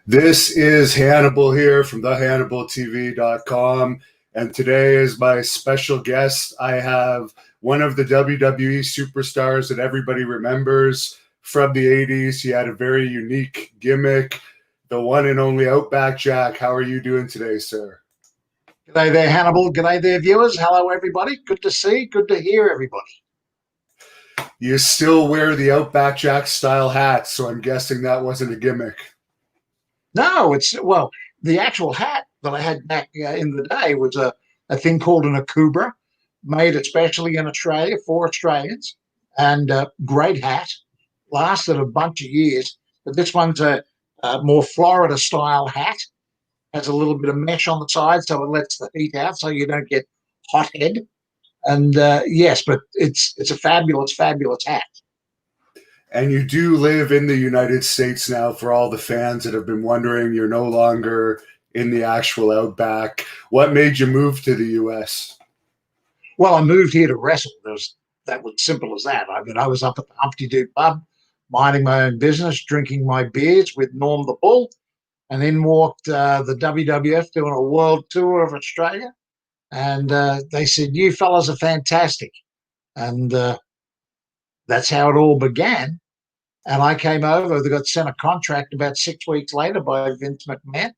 This is Hannibal here from thehannibaltv.com, and today is my special guest. I have one of the WWE superstars that everybody remembers from the 80s. He had a very unique gimmick, the one and only Outback Jack. How are you doing today, sir? G'day there, Hannibal. G'day there, viewers. Hello, everybody. Good to see, good to hear everybody. You still wear the Outback Jack style hat, so I'm guessing that wasn't a gimmick. No, the actual hat that I had back in the day was a thing called an akubra, made especially in Australia for Australians, and great hat. Lasted a bunch of years, but this one's a more Florida style hat. Has a little bit of mesh on the side so it lets the heat out so you don't get hot head. And yes, but it's a fabulous, fabulous hat. And you do live in the United States now. For all the fans that have been wondering, you're no longer in the actual Outback. What made you move to the U.S.? Well, I moved here to wrestle. That was simple as that. I mean, I was up at the Humpty Doo pub, minding my own business, drinking my beers with Norm the Bull, and in walked the WWF doing a world tour of Australia. And they said, "You fellas are fantastic." And that's how it all began. And I came over. They got sent a contract about 6 weeks later by Vince McMahon.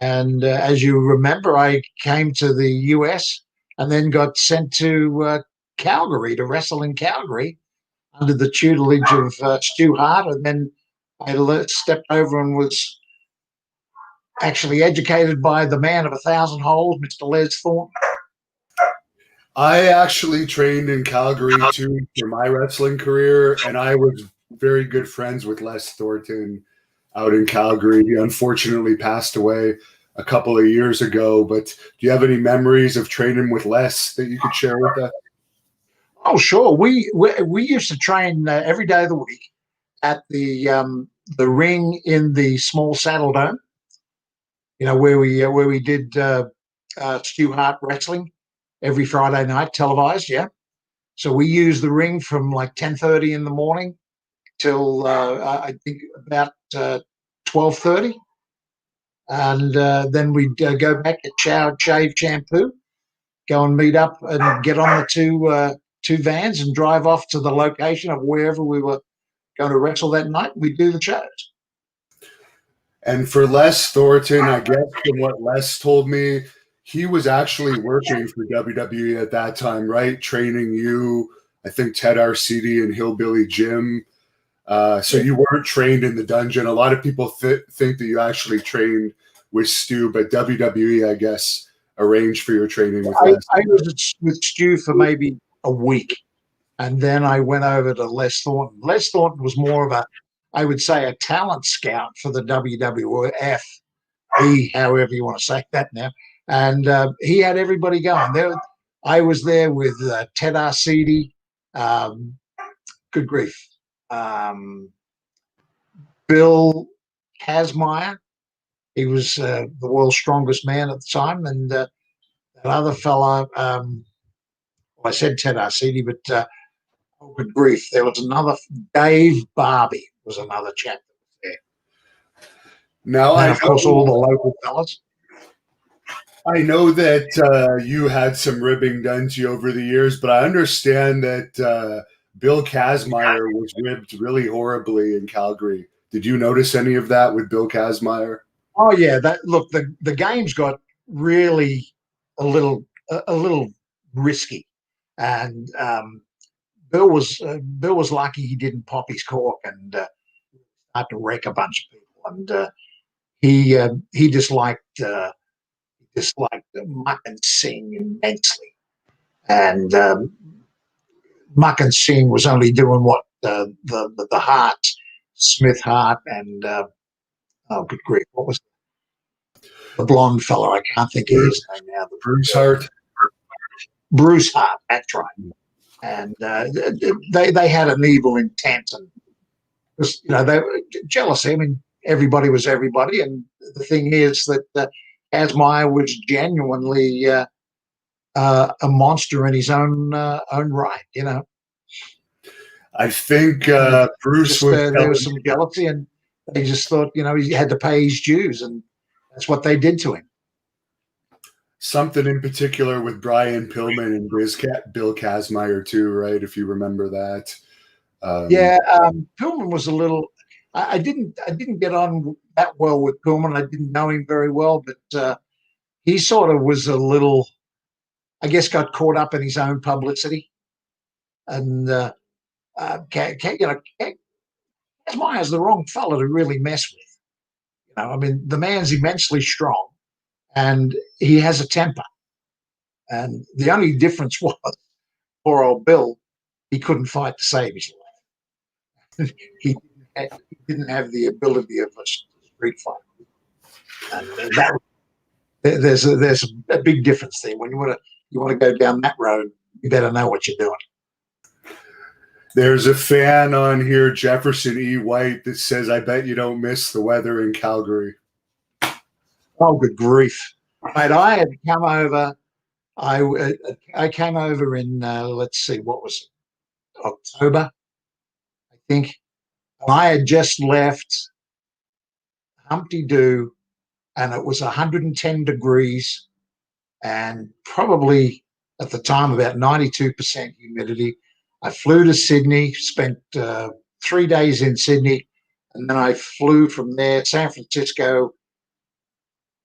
And as you remember, I came to the US and then got sent to Calgary to wrestle in Calgary under the tutelage of Stu Hart. And then I stepped over and was actually educated by the man of 1,000 holes, Mr. Les Thornton. I actually trained in Calgary too for my wrestling career, and I was very good friends with Les Thornton out in Calgary. He unfortunately passed away a couple of years ago, but do you have any memories of training with Les that you could share with us? Oh, sure. We used to train every day of the week at the ring in the small Saddle Dome. You know, where we did Stu Hart wrestling every Friday night, televised. Yeah. So we used the ring from like 10:30 in the morning till I think about 12:30, and then we'd go back, get showered, shave, shampoo, go and meet up, and get on the two vans and drive off to the location of wherever we were going to wrestle that night. We'd do the shows. And for Les Thornton, I guess from what Les told me, he was actually working for WWE at that time, right? Training you, I think Ted Arcidi and Hillbilly Jim. So you weren't trained in the dungeon. A lot of people think that you actually trained with Stu, but WWE, I guess, arranged for your training with Les. I was with Stu for maybe a week, and then I went over to Les Thornton. Les Thornton was more of I would say, a talent scout for the WWF, however you want to say that now. And he had everybody going. I was there with Ted Arcidi, good grief, Bill Kazmaier. He was the world's strongest man at the time. And that other fella, I said Ted Arcidi, but oh, good grief, there was another, Dave Barbie was another chap that was there. Now, and of course, all the local fellas. I know that you had some ribbing done to you over the years, but I understand that Bill Kazmaier was ribbed really horribly in Calgary. Did you notice any of that with Bill Kazmaier? Oh yeah, look, the games got really a little risky, and Bill was lucky he didn't pop his cork and start to wreck a bunch of people, and he disliked Muck and Singh immensely, and Muck and Singh was only doing what the Hart, Smith Hart, and oh good grief, what was the blonde fellow? I can't think of his name now. Bruce Hart. Bruce Hart, that's right. And they had an evil intent, and they were jealousy. I mean, everybody was everybody, and the thing is that Kazmaier was genuinely a monster in his own right. I think Bruce there was some jealousy, and they just thought, he had to pay his dues, and that's what they did to him. Something in particular with Brian Pillman and Bill Kazmaier too, right? If you remember that. Yeah, Pillman was a little. I didn't get on that well with Pillman. I didn't know him very well, but he sort of was a little. I guess got caught up in his own publicity, and Kazmaier's the wrong fellow to really mess with. I mean, the man's immensely strong, and he has a temper. And the only difference was, poor old Bill, he couldn't fight to save his life. he didn't have the ability of a street fight. And there's a big difference there. When you want to go down that road, you better know what you're doing. There's a fan on here, Jefferson E. White, that says, "I bet you don't miss the weather in Calgary." Oh, good grief, mate! I had come over. I came over in let's see, what was it? October, I think. And I had just left Humpty Doo, and it was 110 degrees, and probably at the time about 92% humidity. I flew to Sydney, spent 3 days in Sydney, and then I flew from there, San Francisco,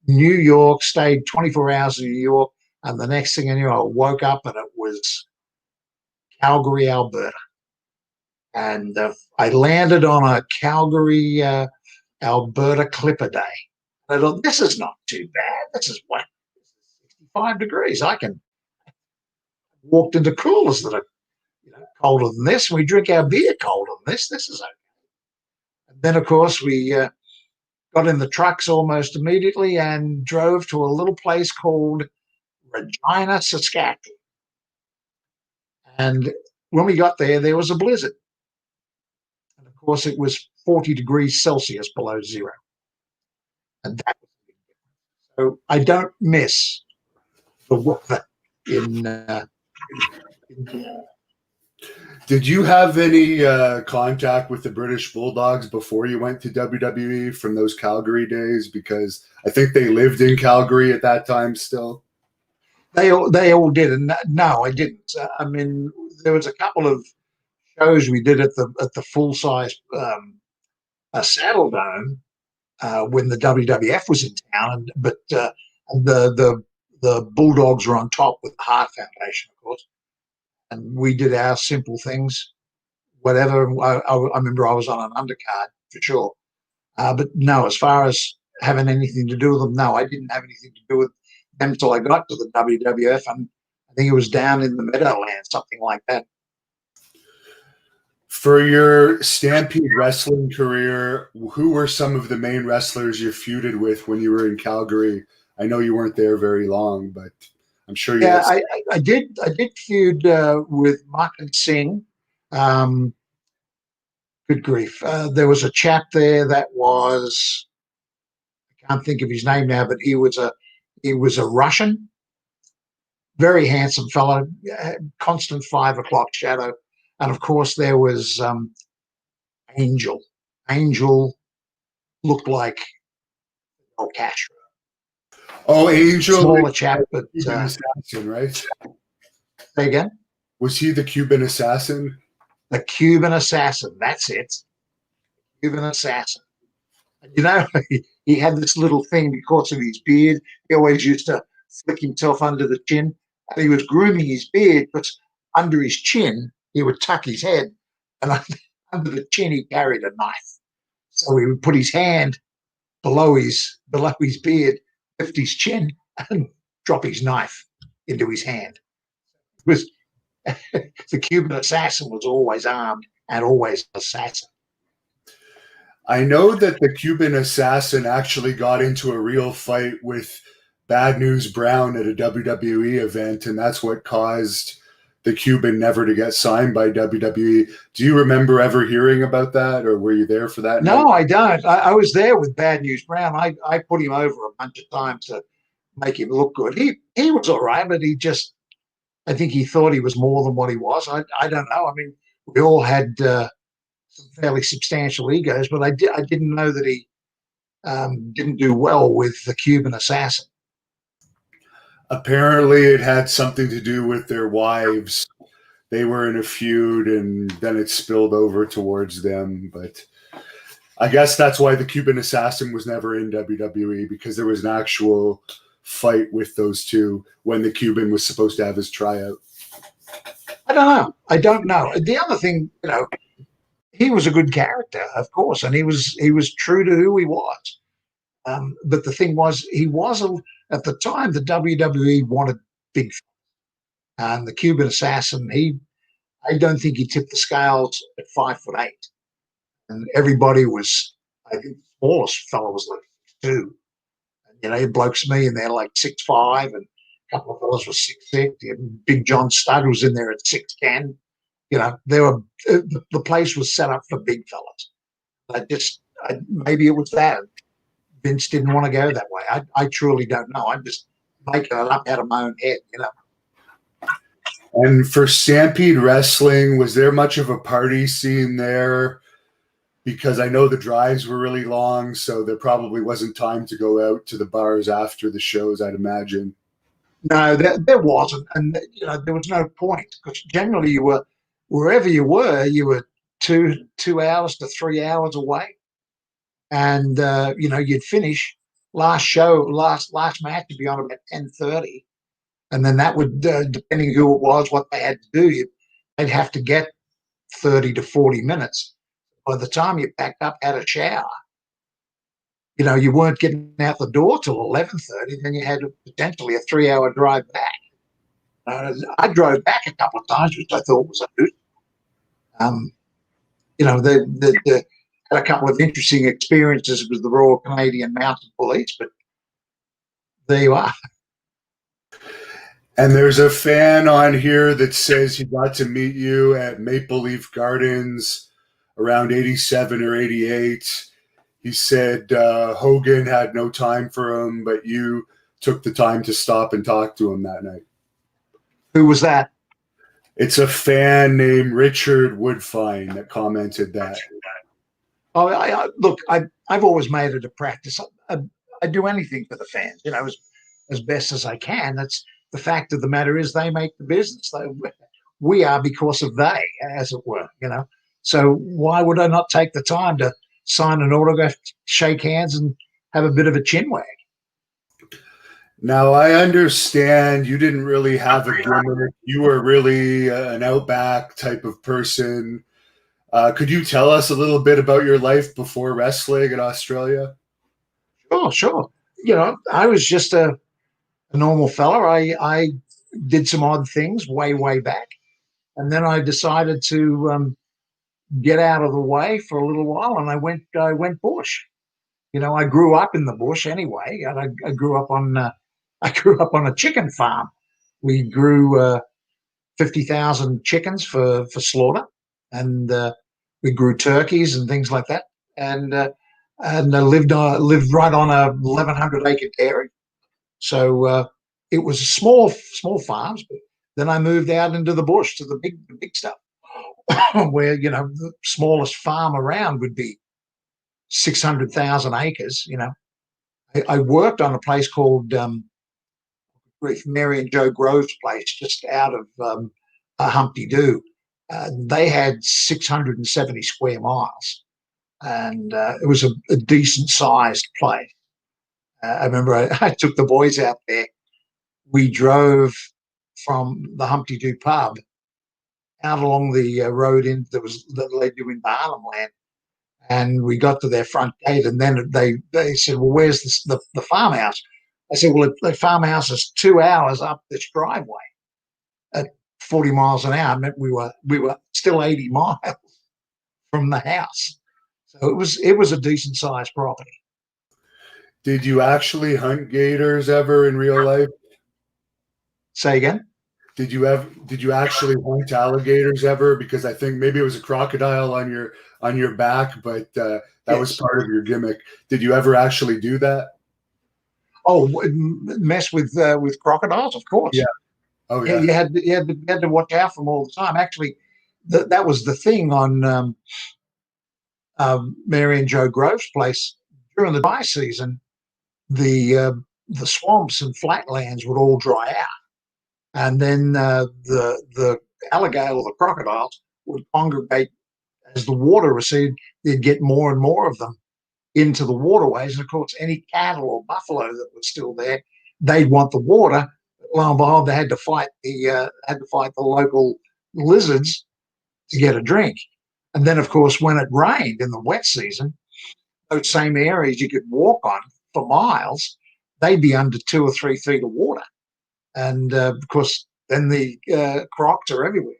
New York, stayed 24 hours in New York, and the next thing I knew, I woke up and it was Calgary, Alberta. And I landed on a Calgary, Alberta Clipper day. I thought, this is not too bad. This is 65 degrees. I can walked into coolers that are colder than this, and we drink our beer colder than this. This is okay. And then, of course, we got in the trucks almost immediately and drove to a little place called Regina, Saskatchewan. And when we got there, there was a blizzard. And of course, it was 40 degrees Celsius below zero. And that was a big difference. So I don't miss the weather in Did you have any contact with the British Bulldogs before you went to WWE from those Calgary days? Because I think they lived in Calgary at that time still. They all did, and no, I didn't. I mean, there was a couple of shows we did at the full size Saddle Dome when the WWF was in town, but the Bulldogs were on top with the Heart Foundation, of course, and we did our simple things, whatever. I remember I was on an undercard for sure, but no, as far as having anything to do with them, no, I didn't have anything to do with them until I got to the WWF, and I think it was down in the Meadowlands, something like that. For your Stampede wrestling career, who were some of the main wrestlers you feuded with when you were in Calgary? I know you weren't there very long, but I'm sure you. Yeah, I did feud with Martin Singh. Good grief! There was a chap there that was, I can't think of his name now, but he was a Russian, very handsome fellow, constant 5 o'clock shadow. And of course, there was Angel. Angel looked like El Castro. Oh, Angel, smaller chap, but Cuban assassin, right? Say again. Was he the Cuban assassin? The Cuban assassin. That's it. Cuban assassin. He had this little thing because of his beard. He always used to flick himself under the chin. And he was grooming his beard, but under his chin, he would tuck his head, and under the chin, he carried a knife. So he would put his hand below his beard, lift his chin, and drop his knife into his hand. It was the Cuban assassin was always armed and always an assassin. I know that the Cuban assassin actually got into a real fight with Bad News Brown at a WWE event, and that's what caused the Cuban never to get signed by WWE. Do you remember ever hearing about that, or were you there for that? No, I don't. I was there with Bad News Brown. I put him over a bunch of times to make him look good. He was all right, but I think he thought he was more than what he was. I don't know. I mean, we all had some fairly substantial egos, but I didn't know that he didn't do well with the Cuban Assassin. Apparently, it had something to do with their wives. They were in a feud, and then it spilled over towards them. But I guess that's why the Cuban Assassin was never in WWE, because there was an actual fight with those two when the Cuban was supposed to have his tryout. I don't know. I don't know. The other thing, he was a good character, of course, and he was true to who he was. But the thing was, he was at the time the WWE wanted big, and the Cuban Assassin. I don't think he tipped the scales at 5'8", and everybody was. I think the smallest fellow was like 2. Blokes me in there like 6'5", and a couple of fellas were 6'6". Big John Studd was in there at 6'10". They were the place was set up for big fellas. Maybe it was that Vince didn't want to go that way. I truly don't know. I'm just making it up out of my own head. And for Stampede Wrestling, was there much of a party scene there? Because I know the drives were really long, so there probably wasn't time to go out to the bars after the shows, I'd imagine. No, there wasn't, and there was no point, because generally you were wherever you were 2 hours to 3 hours away, and you'd finish last match would be on about 10:30, and then that would depending who it was, what they had to do, they'd have to get 30 to 40 minutes. By the time you packed up, had a shower, you weren't getting out the door till 11:30. Then you had potentially a 3-hour drive back. I drove back a couple of times, which I thought was a hoot. They had a couple of interesting experiences with the Royal Canadian Mounted Police, but there you are. And there's a fan on here that says he got to meet you at Maple Leaf Gardens around 87 or 88. He said Hogan had no time for him, but you took the time to stop and talk to him that night. Who was that? It's a fan named Richard Woodfine that commented that. Oh, look, I've always made it a practice. I do anything for the fans, as best as I can. That's the fact of the matter is they make the business. We are because of they, as it were, So why would I not take the time to sign an autograph, shake hands, and have a bit of a chin wag? Now, I understand you didn't really have a gimmick. You were really an Outback type of person. Could you tell us a little bit about your life before wrestling in Australia? Sure. I was just a normal fella. I did some odd things way back, and then I decided to get out of the way for a little while, and I went bush. I grew up in the bush anyway, and I grew up on a chicken farm. We grew 50,000 chickens for slaughter, and we grew turkeys and things like that, and I lived right on a 1,100-acre dairy. So it was small farms, but then I moved out into the bush to the big stuff, where the smallest farm around would be 600,000 acres. I worked on a place called Mary and Joe Grove's place, just out of Humpty Doo. They had 670 square miles, and it was a decent sized place. I remember I took the boys out there. We drove from the Humpty Doo pub out along the road that led you in Barnum Land, and we got to their front gate, and then they said, "Well, where's the farmhouse?" I said, "Well, the farmhouse is 2 hours up this driveway at 40 miles an hour." It meant we were still 80 miles from the house, so it was a decent sized property. Did you actually hunt gators ever in real life? Say again? Did you actually hunt alligators ever? Because I think maybe it was a crocodile on your back, but that Yes. was part of your gimmick. Did you ever actually do that? Oh, mess with crocodiles, of course. Yeah. Oh yeah. You had to watch out for them all the time. Actually, that was the thing on Mary and Joe Grove's place, during the dry season, the swamps and flatlands would all dry out, and then the alligator or the crocodiles would congregate as the water receded. They'd get more and more of them into the waterways, and of course, any cattle or buffalo that was still there, they'd want the water. Lo and behold, they had to fight the local lizards to get a drink. And then, of course, when it rained in the wet season, those same areas you could walk on for miles, they'd be under 2 or 3 feet of water. And of course, then the crocs are everywhere.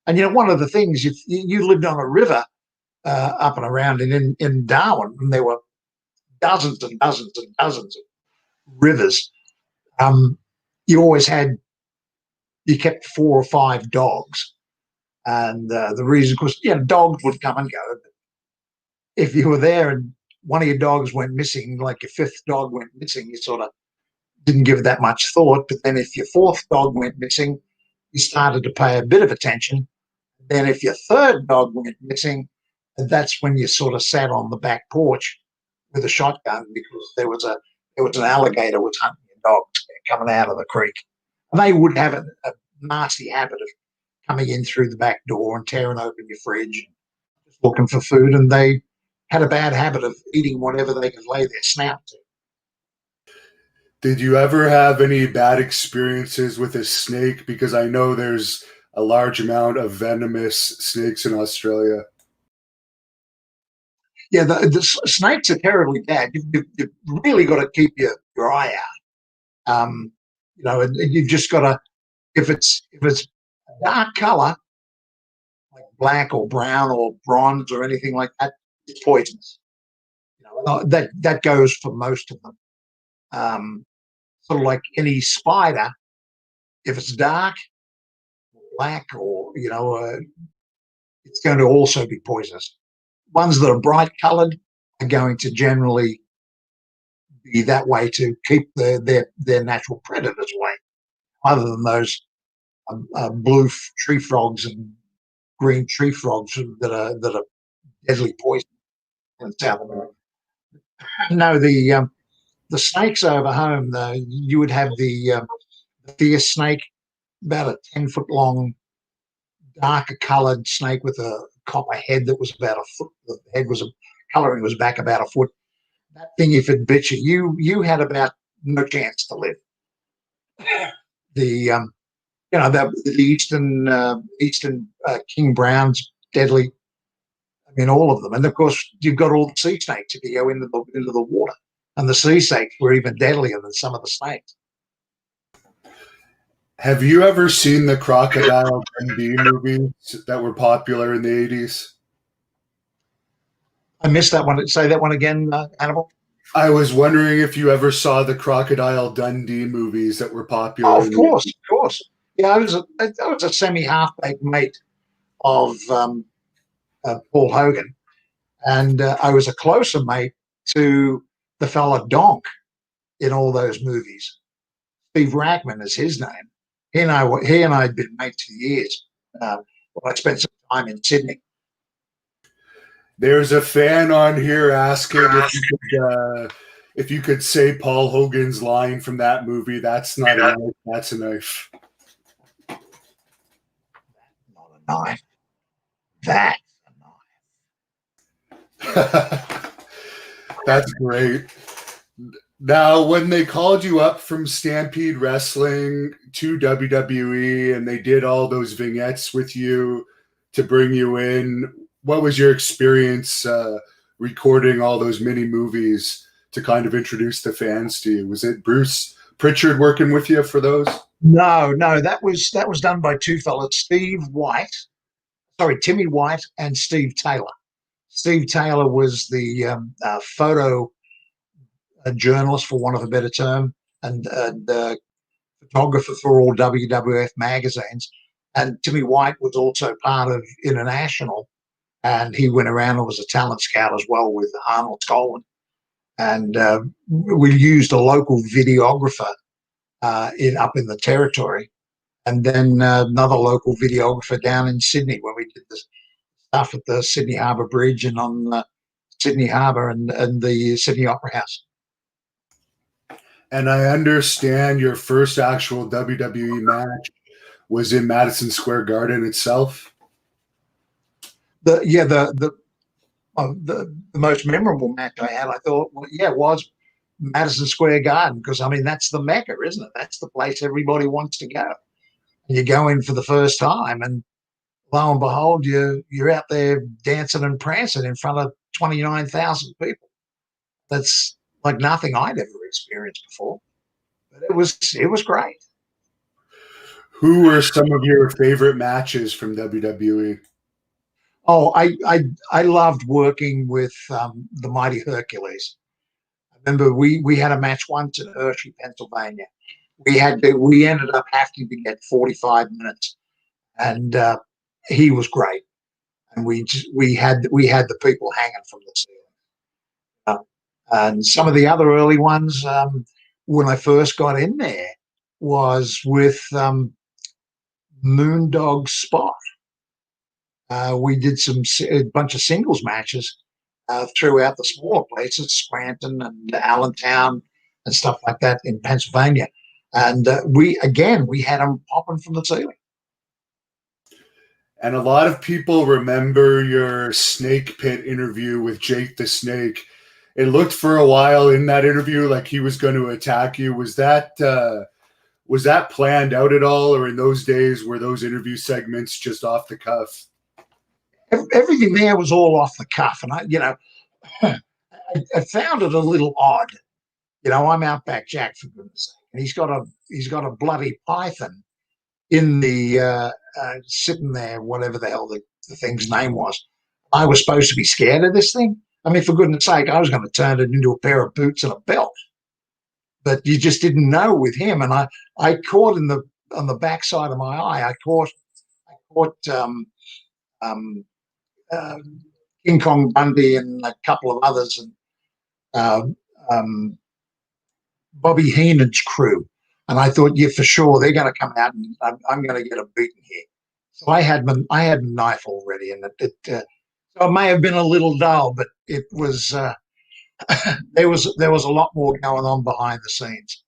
And one of the things, if you lived on a river up and around in Darwin, and there were dozens and dozens and dozens of rivers, you always you kept 4 or 5 dogs. And the reason, of course, dogs would come and go. But if you were there and one of your dogs went missing, like your 5th dog went missing, you sort of didn't give it that much thought. But then if your 4th dog went missing, you started to pay a bit of attention. Then if your 3rd dog went missing, that's when you sort of sat on the back porch with a shotgun, because there was an alligator was hunting your dogs coming out of the creek. And they would have a nasty habit of coming in through the back door and tearing open your fridge and just looking for food. And they had a bad habit of eating whatever they could lay their snout to. Did you ever have any bad experiences with a snake? Because I know there's a large amount of venomous snakes in Australia. Yeah, the snakes are terribly bad. You've really got to keep your eye out. And you've just got to, if it's a dark color, like black or brown or bronze or anything like that, it's poisonous. That goes for most of them. Sort of like any spider, if it's dark, black, or it's going to also be poisonous. Ones that are bright coloured are going to generally be that way to keep their natural predators away. Other than those blue tree frogs and green tree frogs that are deadly poison in South America. No, the snakes over home, though, you would have the fierce snake, about a 10-foot long, darker coloured snake with a copper head that was about a foot. The head was colouring was back about a foot. That thing, if it bit you had about no chance to live. The eastern king browns, deadly. I mean, all of them, and of course you've got all the sea snakes if you go into the water, and the sea snakes were even deadlier than some of the snakes. Have you ever seen the Crocodile Dundee movies that were popular in the 80s? I missed that one. Say that one again, Hannibal. I was wondering if you ever saw the Crocodile Dundee movies that were popular. Oh, of course. Yeah, I was a semi-half-baked mate of Paul Hogan, and I was a closer mate to the fella Donk in all those movies. Steve Rackman is his name. He and I had been mates for years. I spent some time in Sydney. There's a fan on here asking if you could say Paul Hogan's line from that movie. That's not a knife. That's a knife. Not a knife. That's a knife. That's great. Now, when they called you up from Stampede Wrestling to WWE and they did all those vignettes with you to bring you in, what was your experience recording all those mini movies to kind of introduce the fans to you? Was it Bruce Pritchard working with you for those? No, that was done by 2 fellas, Timmy White and Steve Taylor. Steve Taylor was the photo journalist, for want of a better term, and the photographer for all WWF magazines. And Timmy White was also part of International, and he went around and was a talent scout as well with Arnold Skolin. And we used a local videographer up in the territory, and then another local videographer down in Sydney when we did this stuff at the Sydney Harbour Bridge and on Sydney Harbour and the Sydney Opera House. And I understand your first actual WWE match was in Madison Square Garden itself. The most memorable match I had, I thought, was Madison Square Garden, because I mean that's the Mecca, isn't it? That's the place everybody wants to go. And you go in for the first time, and lo and behold, you're out there dancing and prancing in front of 29,000 people. That's like nothing I'd ever experienced before. But it was great. Who were some of your favorite matches from WWE? Oh, I loved working with the Mighty Hercules. I remember we had a match once in Hershey, Pennsylvania. We ended up having to get 45 minutes, and he was great. And we had the people hanging from the ceiling. And some of the other early ones, when I first got in there, was with Moondog Spot. We did a bunch of singles matches throughout the smaller places, Scranton and Allentown and stuff like that in Pennsylvania. And we had them popping from the ceiling. And a lot of people remember your Snake Pit interview with Jake the Snake. It looked for a while in that interview like he was going to attack you. Was that planned out at all, or in those days were those interview segments just off the cuff? Everything there was all off the cuff, and I found it a little odd. I'm Outback Jack, for goodness sake, and he's got a bloody python in the sitting there, whatever the hell the thing's name was. I was supposed to be scared of this thing. I mean, for goodness sake, I was going to turn it into a pair of boots and a belt. But you just didn't know with him, and I caught on the backside of my eye. I caught King Kong Bundy and a couple of others, and Bobby Heenan's crew. And I thought, yeah, for sure they're going to come out, and I'm going to get a beating here. So I had a knife already, and so it may have been a little dull, but it was there was a lot more going on behind the scenes.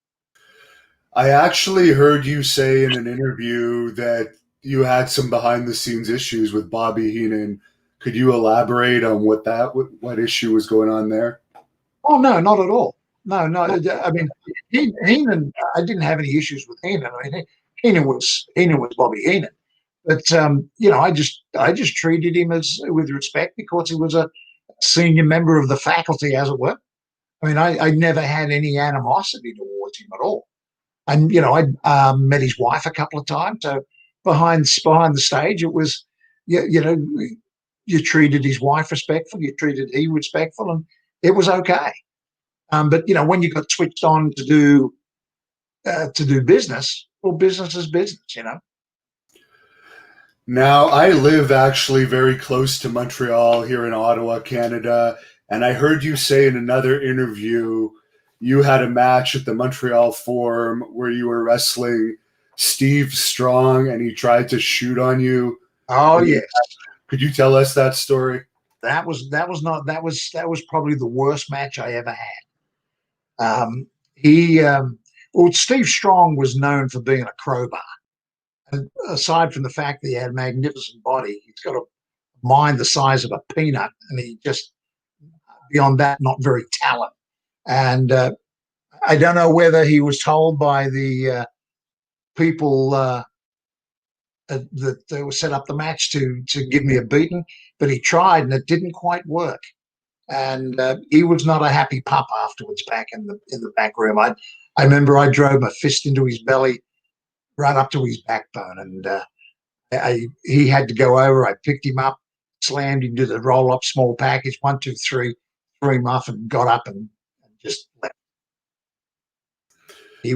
I actually heard you say in an interview that you had some behind the scenes issues with Bobby Heenan. Could you elaborate on what issue was going on there? Oh no, not at all. No. I mean, Heenan. I didn't have any issues with Heenan. I mean, Heenan was Bobby Heenan. But I just treated him with respect because he was a senior member of the faculty, as it were. I mean, I never had any animosity towards him at all. And I met his wife a couple of times. So behind the stage, it was you treated his wife respectful, you treated he respectful, and it was okay. But when you got switched on to do business, well, business is business. Now, I live actually very close to Montreal here in Ottawa, Canada, and I heard you say in another interview you had a match at the Montreal Forum where you were wrestling Steve Strong and he tried to shoot on you. Oh, yes. Could you tell us that story? That was probably the worst match I ever had. Steve Strong was known for being a crowbar. And aside from the fact that he had a magnificent body, he's got a mind the size of a peanut, and he just, beyond that, not very talented. And I don't know whether he was told by the people that they were set up the match to give me a beating, but he tried and it didn't quite work. And he was not a happy pup afterwards back in the back room. I remember I drove my fist into his belly right up to his backbone, and he had to go over. I picked him up, slammed him to the roll-up small package, 1, 2, 3, threw him off, and got up and just left. He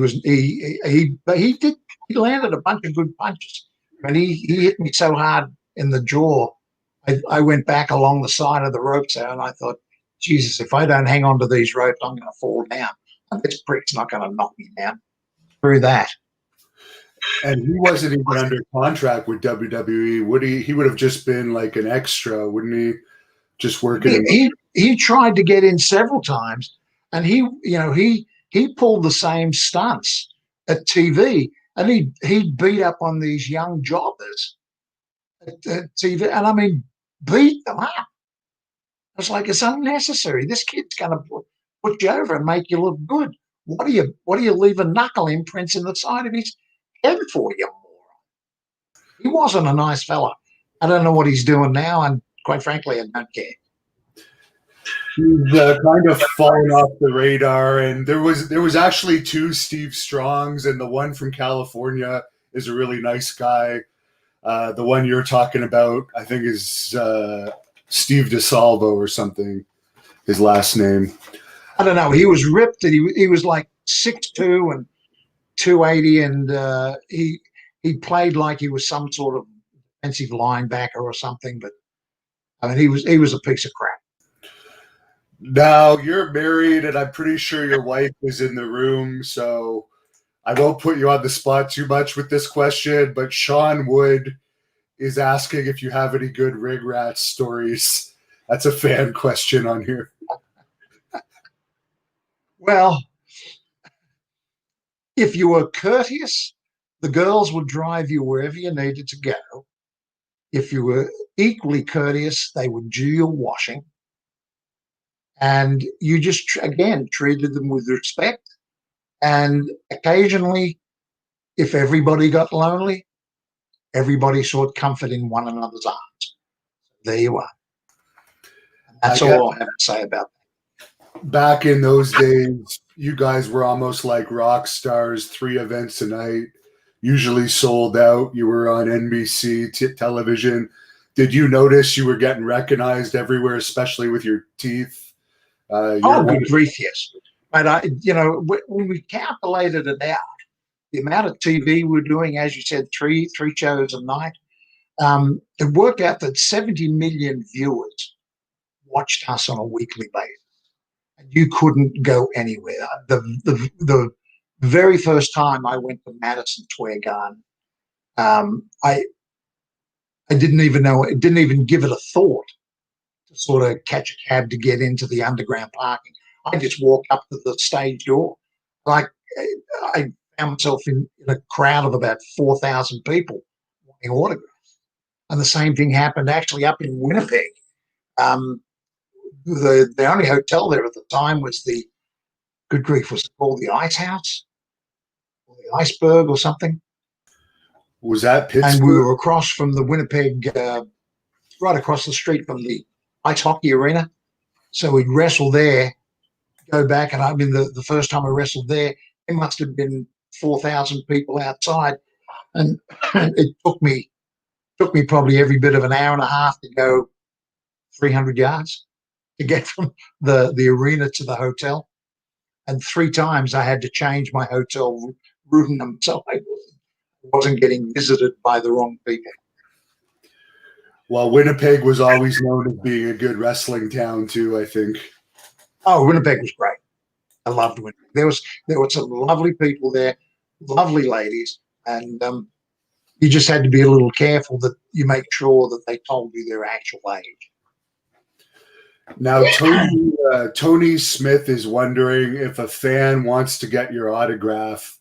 landed a bunch of good punches, and he hit me so hard in the jaw. I went back along the side of the ropes there, and I thought, Jesus, if I don't hang on to these ropes, I'm going to fall down. And this prick's not going to knock me down. Through that. And he wasn't even under contract with WWE, would he? He would have just been like an extra, wouldn't he? Just working. he tried to get in several times, and he pulled the same stunts at TV, and he'd beat up on these young jobbers at TV, and I mean beat them up. It's like it's unnecessary. This kid's going to put you over and make you look good. What are you leaving knuckle imprints in the side of his head for, you moron? He wasn't a nice fella. I don't know what he's doing now, and quite frankly, I don't care. He's kind of fallen off the radar, and there was actually two Steve Strongs, and the one from California is a really nice guy. The one you're talking about, I think, is Steve DeSalvo or something. His last name. I don't know. He was ripped, and he was like 6'2" and 280, and he played like he was some sort of defensive linebacker or something. But I mean, he was a piece of crap. Now you're married, and I'm pretty sure your wife is in the room, so I won't put you on the spot too much with this question. But Sean Wood is asking if you have any good rig rat stories. That's a fan question on here. Well, if you were courteous, the girls would drive you wherever you needed to go. If you were equally courteous, they would do your washing. And you just, again, treated them with respect. And occasionally, if everybody got lonely, everybody sought comfort in one another's arms. There you are. And that's all I have to say about that. Back in those days, you guys were almost like rock stars, 3 events a night, usually sold out. You were on NBC television. Did you notice you were getting recognized everywhere, especially with your teeth? Good grief, yes. But when we calculated it out, the amount of TV we were doing, as you said, three shows a night, it worked out that 70 million viewers watched us on a weekly basis. And you couldn't go anywhere. The very first time I went to Madison Square Garden, I didn't even give it a thought to sort of catch a cab to get into the underground parking. I just walked up to the stage door. Like I found myself in a crowd of about 4,000 people wanting autographs. And the same thing happened actually up in Winnipeg. The only hotel there at the time was good grief, was it called the Ice House or the Iceberg or something? Was that Pittsburgh? And we were across from the Winnipeg, right across the street from the ice hockey arena. So we'd wrestle there, go back, and I mean the first time I wrestled there, it must have been 4,000 people outside, and it took me probably every bit of an hour and a half to go 300 yards to get from the arena to the hotel, and 3 times I had to change my hotel room so I wasn't getting visited by the wrong people. Well, Winnipeg was always known as being a good wrestling town too, I think. Oh, Winnipeg was great. I loved Winnipeg. There were some lovely people there, lovely ladies, and you just had to be a little careful that you make sure that they told you their actual age. Now, Tony Smith is wondering if a fan wants to get your autograph,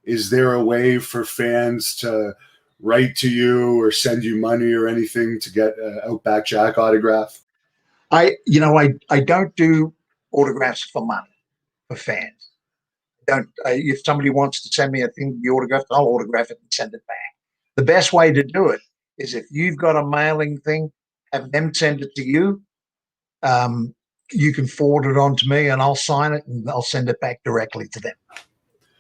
is there a way for fans to write to you or send you money or anything to get an Outback Jack autograph? I don't do autographs for money for fans. If somebody wants to send me a thing to be autographed, I'll autograph it and send it back. The best way to do it is if you've got a mailing thing, have them send it to you. You can forward it on to me, and I'll sign it and I'll send it back directly to them.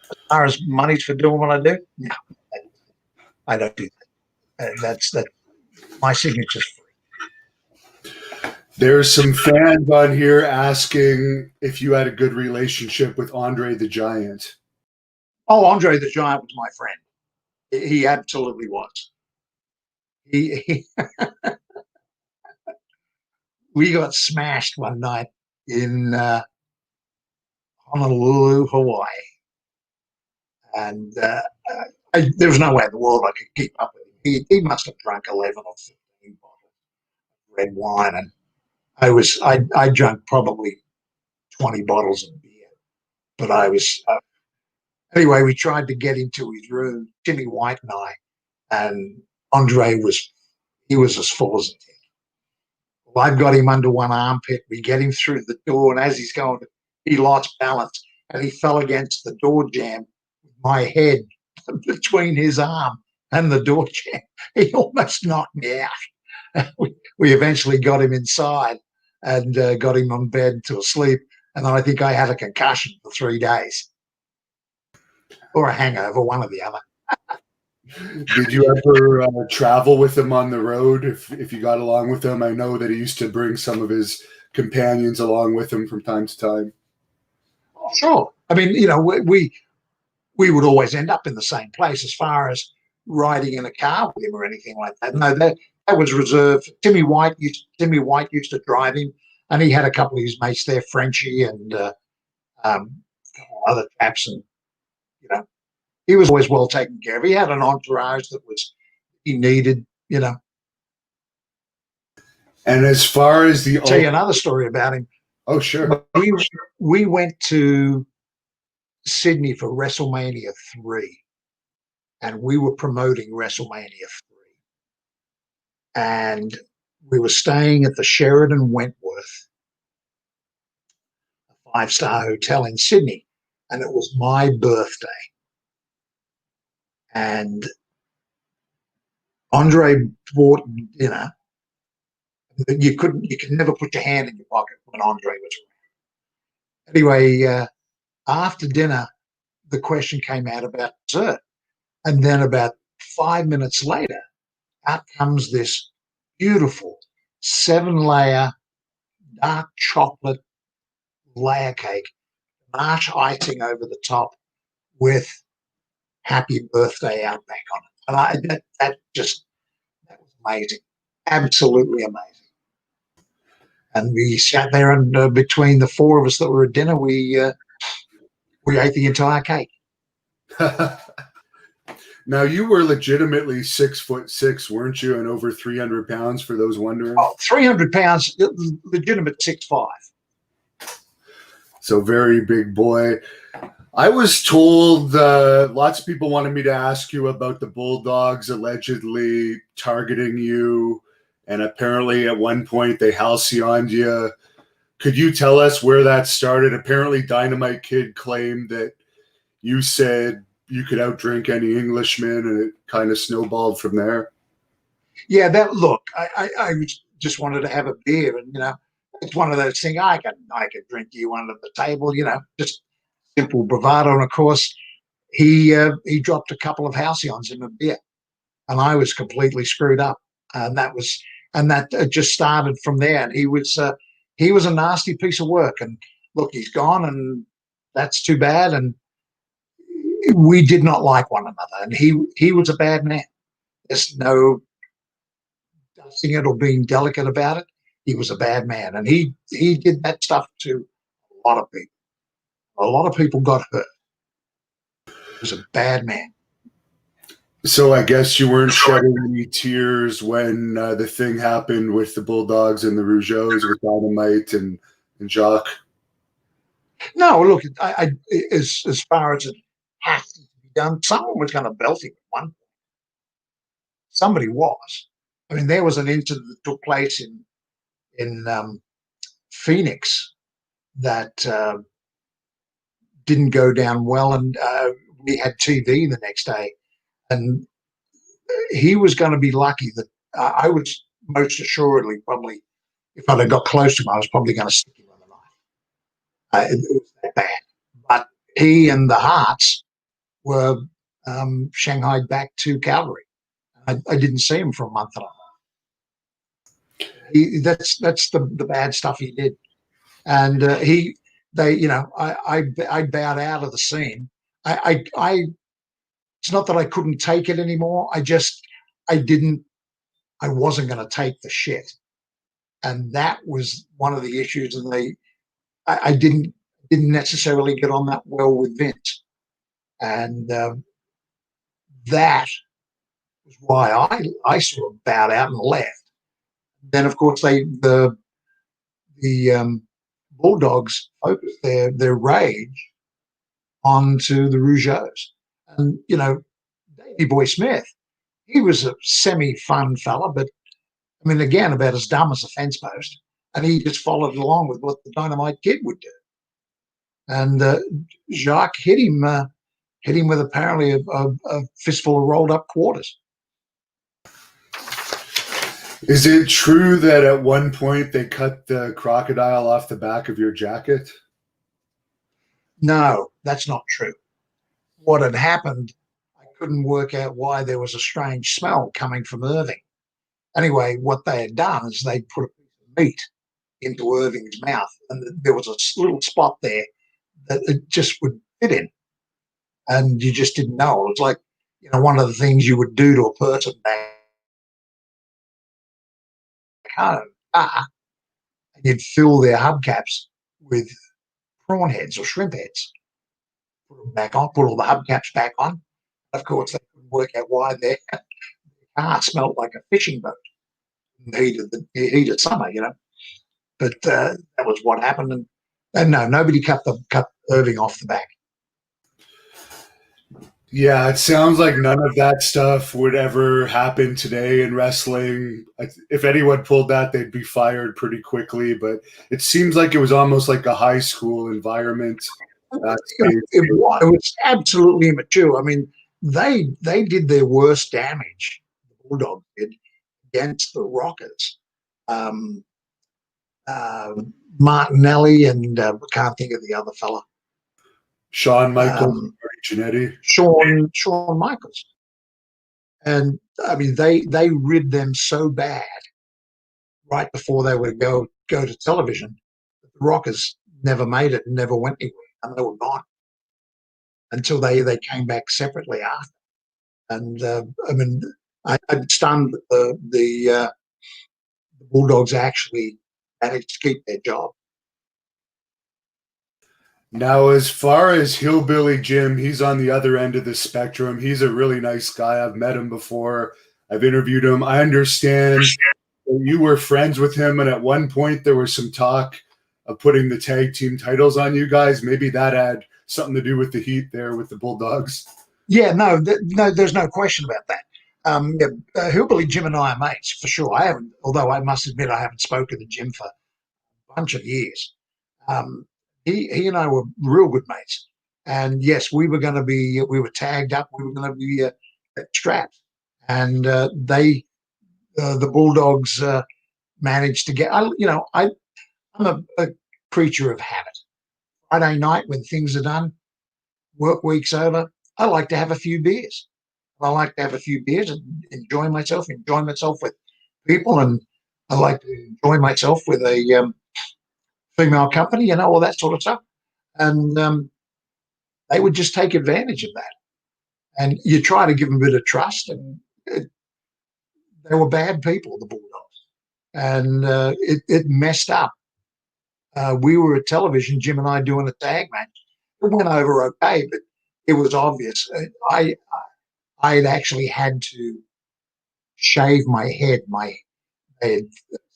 As far as money's for doing what I do, no, I don't do that. That's my signature's free. There's some fans on here asking if you had a good relationship with Andre the Giant. Oh, Andre the Giant was my friend. He absolutely was. We got smashed one night in Honolulu, Hawaii. And there was no way in the world I could keep up with him. He must have drunk 11 or 15 bottles of red wine. And I drank probably 20 bottles of beer, but I was anyway. We tried to get into his room, Jimmy White and I, and Andre was as full as a tin. Well, I've got him under one armpit. We get him through the door, and as he's going, he lost balance and he fell against the door jamb with my head between his arm and the door jamb. He almost knocked me out. We eventually got him inside and got him on bed to sleep. And then I think I had a concussion for 3 days or a hangover, one or the other. Did you ever travel with him on the road if you got along with him? I know that he used to bring some of his companions along with him from time to time. Oh, sure. I mean, we would always end up in the same place as far as riding in a car with him or anything like that. No, that was reserved. Timmy White used to drive him, and he had a couple of his mates there, Frenchie and other chaps, and you know, he was always well taken care of. He had an entourage that was he needed. And as far as the I'll tell you another story about him. Oh, sure. We went to Sydney for WrestleMania 3, and we were promoting WrestleMania 3. And we were staying at the Sheraton Wentworth, a 5-star hotel in Sydney, and it was my birthday. And Andre bought dinner. You could never put your hand in your pocket when Andre was around. Anyway, after dinner, the question came out about dessert. And then about 5 minutes later, out comes this beautiful 7-layer dark chocolate layer cake, ganache icing over the top with happy birthday Outback on it. And that was amazing. Absolutely amazing. And we sat there, and between the four of us that were at dinner, we ate the entire cake. Now, you were legitimately 6'6", weren't you? And over 300 pounds for those wondering. Oh, 300 pounds, legitimate 6'5". So very big boy. I was told lots of people wanted me to ask you about the Bulldogs allegedly targeting you. And apparently at one point they halcyoned you. Could you tell us where that started? Apparently Dynamite Kid claimed that you said you could outdrink any Englishman, and it kind of snowballed from there. Yeah, I just wanted to have a beer, and it's one of those things. I could drink you under the table, just simple bravado. And of course, he dropped a couple of halcyons in a beer, and I was completely screwed up, and that just started from there. And he was a nasty piece of work. And look, he's gone, and that's too bad. And we did not like one another, and he was a bad man. There's no dusting it or being delicate about it. He was a bad man, and he did that stuff to a lot of people. A lot of people got hurt. He was a bad man. So I guess you weren't shedding any tears when the thing happened with the Bulldogs and the Rougeaus with Dynamite and Jacques. No, look, I as far as it has to be done, someone was going to belt him at one point. Somebody was. I mean, there was an incident that took place in Phoenix that didn't go down well, and we had TV the next day, and he was going to be lucky that I was most assuredly probably, if I had got close to him, I was probably going to stick him with a knife. It was that bad. But he and the Hearts were shanghaied back to Calgary. I didn't see him for a month and a half. That's the bad stuff he did, and I bowed out of the scene. It's not that I couldn't take it anymore. I wasn't going to take the shit, and that was one of the issues. And I didn't necessarily get on that well with Vince, and that was why I sort of bowed out and left. Then, of course, the the Bulldogs focused their rage onto the Rougeaus. And, Davey Boy Smith, he was a semi-fun fella, but, I mean, again, about as dumb as a fence post. And he just followed along with what the Dynamite Kid would do. And Jacques hit him with apparently a fistful of rolled up quarters. Is it true that at one point they cut the crocodile off the back of your jacket? No, that's not true. What had happened, I couldn't work out why there was a strange smell coming from Irving. Anyway, what they had done is they put a piece of meat into Irving's mouth, and there was a little spot there that it just would fit in, and you just didn't know. It was like, one of the things you would do to a person back home, and you'd fill their hubcaps with prawn heads or shrimp heads. Put them back on, put all the hubcaps back on. Of course, they couldn't work out why their car smelled like a fishing boat in the heat of summer, But that was what happened, and no, nobody cut Irving off the back. Yeah, it sounds like none of that stuff would ever happen today in wrestling. If anyone pulled that, they'd be fired pretty quickly. But it seems like it was almost like a high school environment. It was absolutely immature. I mean, they did their worst damage. The Bulldogs did against the Rockers. Martinelli and I can't think of the other fella. Shawn Michaels, Jannetty. Shawn Michaels. And I mean, they rid them so bad right before they would go to television. The Rockers never made it and never went anywhere, and they were gone until they came back separately after. And I mean, I'm stunned that the Bulldogs actually managed to keep their job. Now, as far as Hillbilly Jim, he's on the other end of the spectrum. He's a really nice guy. I've met him before. I've interviewed him. I understand that you were friends with him, and at one point there was some talk of putting the tag team titles on you guys. Maybe that had something to do with the heat there with the Bulldogs. Yeah, no, there's no question about that. Hillbilly Jim and I are mates for sure. Although I must admit I haven't spoken to Jim for a bunch of years. He and I were real good mates, and yes, we were tagged up. We were going to be strapped, and the Bulldogs managed to get. I'm a creature of habit. Friday night when things are done, work week's over, I like to have a few beers. I like to have a few beers and enjoy myself with people, and I like to enjoy myself with a female company, all that sort of stuff. And they would just take advantage of that. And you try to give them a bit of trust, and they were bad people, the Bulldogs. And it messed up. We were at television, Jim and I doing a tag match. It went over okay, but it was obvious. I had actually had to shave my head.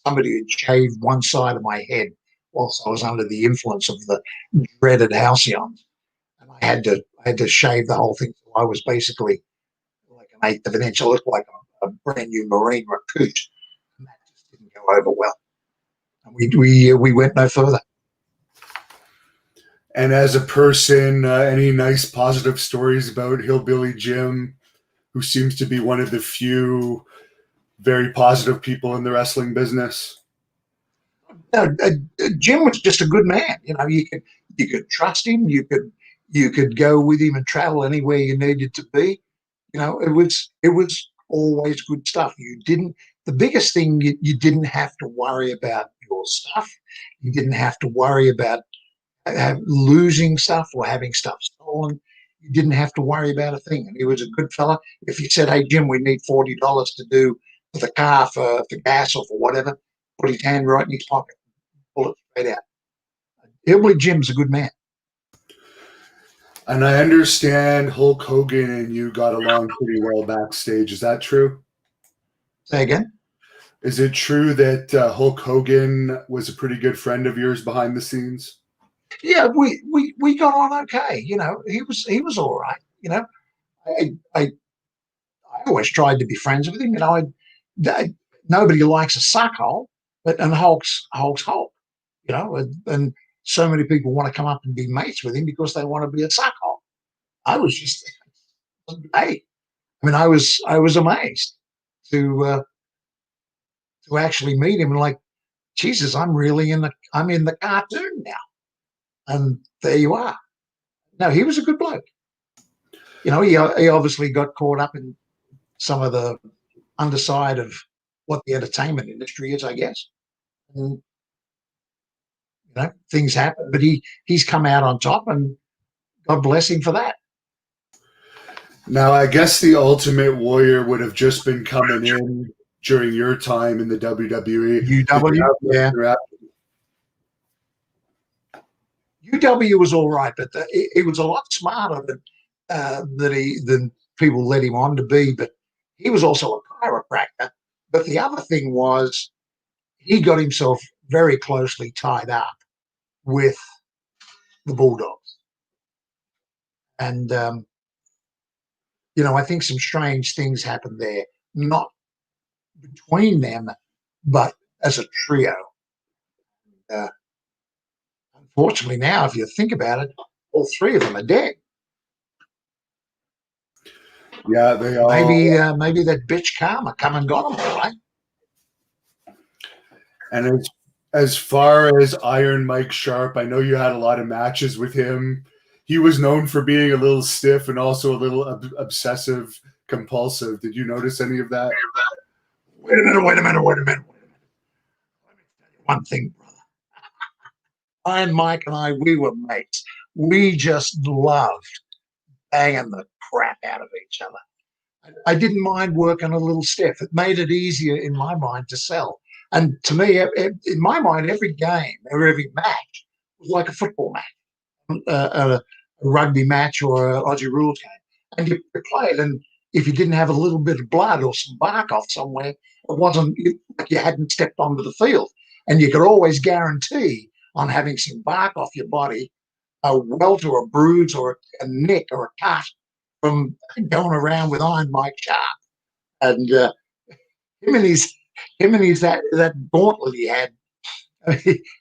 Somebody had shaved one side of my head whilst I was under the influence of the dreaded halcyons, and I had to shave the whole thing. So I was basically like an eighth of an inch. I looked like a brand new marine recruit, and that just didn't go over well. And we went no further. And as a person, any nice positive stories about Hillbilly Jim, who seems to be one of the few very positive people in the wrestling business? Jim was just a good man. You could trust him. You could go with him and travel anywhere you needed to be. It was always good stuff. The biggest thing, you didn't have to worry about your stuff. You didn't have to worry about losing stuff or having stuff stolen. You didn't have to worry about a thing. And he was a good fella. If you said, "Hey Jim, we need $40 to do for the car for gas or for whatever," put his hand right in his pocket, pull it straight out. Hillbilly Jim's a good man. And I understand Hulk Hogan and you got along pretty well backstage. Is that true? Say again? Is it true that Hulk Hogan was a pretty good friend of yours behind the scenes? Yeah, we got on okay. He was all right. I, I I always tried to be friends with him. I nobody likes a suckhole, and Hulk's Hulk. And so many people want to come up and be mates with him because they want to be a suckhole. I was just, hey, I mean, I was amazed to uh, to actually meet him and like, Jesus, I'm in the cartoon now, and there you are. No, he was a good bloke. He obviously got caught up in some of the underside of what the entertainment industry is, I guess. And, things happen, but he's come out on top, and God bless him for that. Now, I guess the Ultimate Warrior would have just been coming in during your time in the WWE. Did you UW, have much yeah, interaction? UW was all right, but he was a lot smarter than people let him on to be. But he was also a chiropractor. But the other thing was he got himself very closely tied up with the Bulldogs, and I think some strange things happened there, not between them, but as a trio. Uh, Unfortunately, now if you think about it, all three of them are dead. Yeah, they all. Maybe that bitch karma come and got them, right? And as far as Iron Mike Sharp, I know you had a lot of matches with him. He was known for being a little stiff and also a little obsessive compulsive. Did you notice any of that? Wait a minute, wait a minute, wait a minute, wait a minute. Let me tell you one thing, brother. Iron Mike and I, we were mates. We just loved banging the crap out of each other. I didn't mind working a little stiff. It made it easier in my mind to sell. And to me, in my mind, every game or every match was like a football match, a rugby match or an Aussie rules game. And you played, and if you didn't have a little bit of blood or some bark off somewhere, it wasn't like you hadn't stepped onto the field. And you could always guarantee on having some bark off your body, a welt or a bruise or a nick or a cut from going around with Iron Mike Sharp. And him and his that gauntlet he had.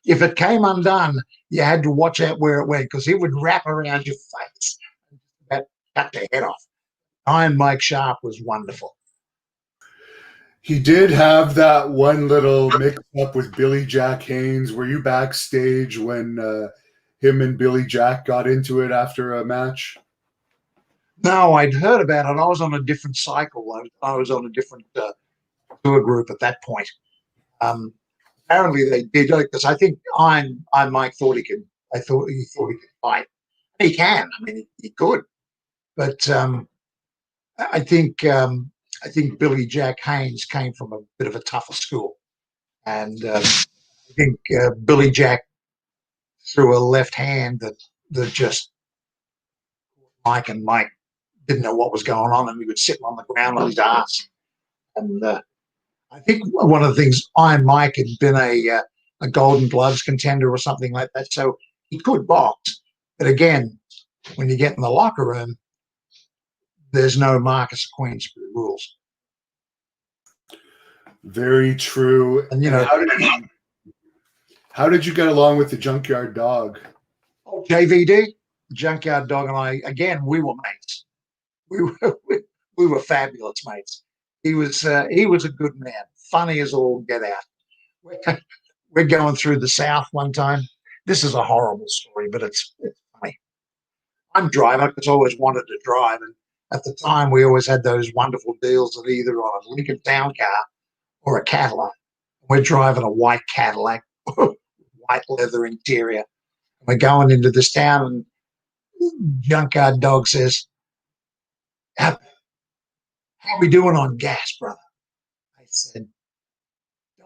If it came undone, you had to watch out where it went because it would wrap around your face and cut the head off. Iron Mike Sharp was wonderful. He did have that one little mix up with Billy Jack Haynes. Were you backstage when him and Billy Jack got into it after a match? No, I'd heard about it. I was on a different cycle. I was on a different tour group at that point. Um, Apparently they did because I think Iron Mike thought he could. He thought he could fight. He can. I mean, he could. But I think I think Billy Jack Haynes came from a bit of a tougher school, and I think Billy Jack threw a left hand that just Mike didn't know what was going on, and he was sitting on the ground on his ass. And I think one of the things Iron Mike had been a Golden Gloves contender or something like that, so he could box. But again, when you get in the locker room, there's no Marcus Queensberry rules. Very true. And And how did you get along with the Junkyard Dog? JVD, Junkyard Dog, and I, again, we were mates. We were fabulous mates. He was a good man, funny as all get out. We're going through the South one time. This is a horrible story, but it's funny. I'm driving because I always wanted to drive, and at the time we always had those wonderful deals of either on a Lincoln Town Car or a Cadillac. We're driving a white Cadillac, white leather interior. We're going into this town, and Junkyard Dog says, how we doing on gas, brother? I said,